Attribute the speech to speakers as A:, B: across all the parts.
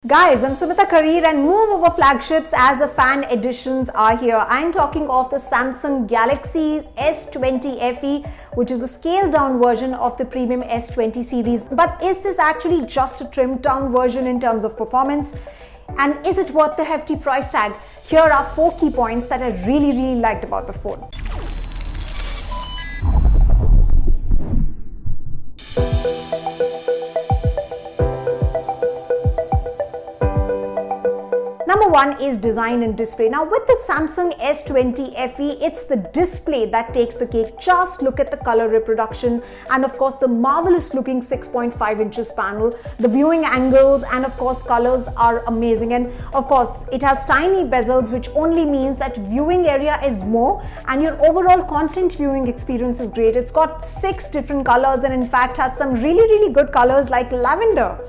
A: Guys, I'm Sumita Karir and move over flagships as the fan editions are here. I'm talking of the Samsung Galaxy S20 FE, which is a scaled down version of the premium S20 series. But is this actually just a trimmed down version in terms of performance? And is it worth the hefty price tag? Here are 4 key points that I really liked about the phone. Number 1 is design and display. Now with the Samsung S20 FE, it's the display that takes the cake. Just look at the color reproduction and of course the marvelous looking 6.5 inches panel. The viewing angles and of course colors are amazing, and of course it has tiny bezels, which only means that viewing area is more and your overall content viewing experience is great. It's got 6 different colors and in fact has some really good colors like lavender.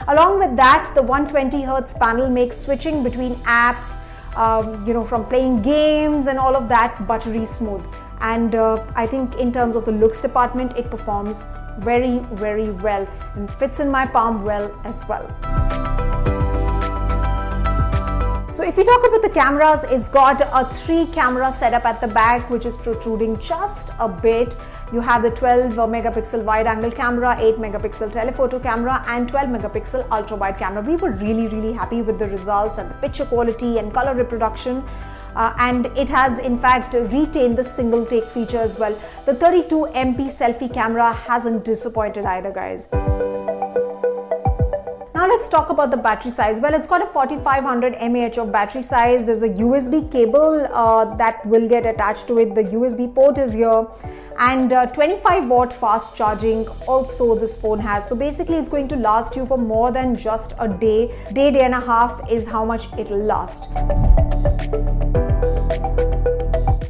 A: Along with that, the 120Hz panel makes switching between apps, from playing games and all of that buttery smooth. And I think in terms of the looks department, it performs very well and fits in my palm well as well. So if you talk about the cameras, it's got a 3-camera setup at the back, which is protruding just a bit. You have the 12 megapixel wide angle camera, 8 megapixel telephoto camera and 12 megapixel ultra wide camera. We were really happy with the results and the picture quality and color reproduction. And it has in fact retained the single take feature as well. The 32 MP selfie camera hasn't disappointed either, guys. Now let's talk about the battery size. Well, it's got a 4500 mAh of battery size. There's a USB cable that will get attached to it. The USB port is here, and 25 watt fast charging also this phone has. So basically it's going to last you for more than just a day and a half is how much it'll last.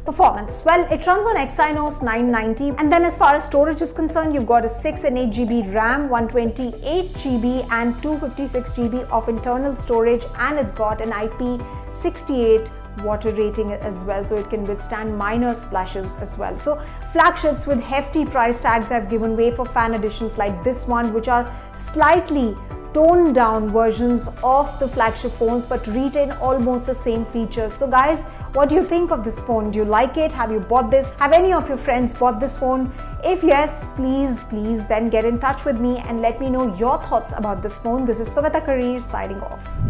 A: Performance. Well, it runs on Exynos 990, and then as far as storage is concerned, you've got a 6 and 8 GB RAM, 128 GB and 256 GB of internal storage, and it's got an IP68 water rating as well, so it can withstand minor splashes as well. So flagships with hefty price tags have given way for fan editions like this one, which are slightly toned down versions of the flagship phones but retain almost the same features. So guys, what do you think of this phone? Do you like it? Have you bought this? Have any of your friends bought this phone? If yes, please then get in touch with me and let me know your thoughts about this phone. This is Sumita Karir signing off.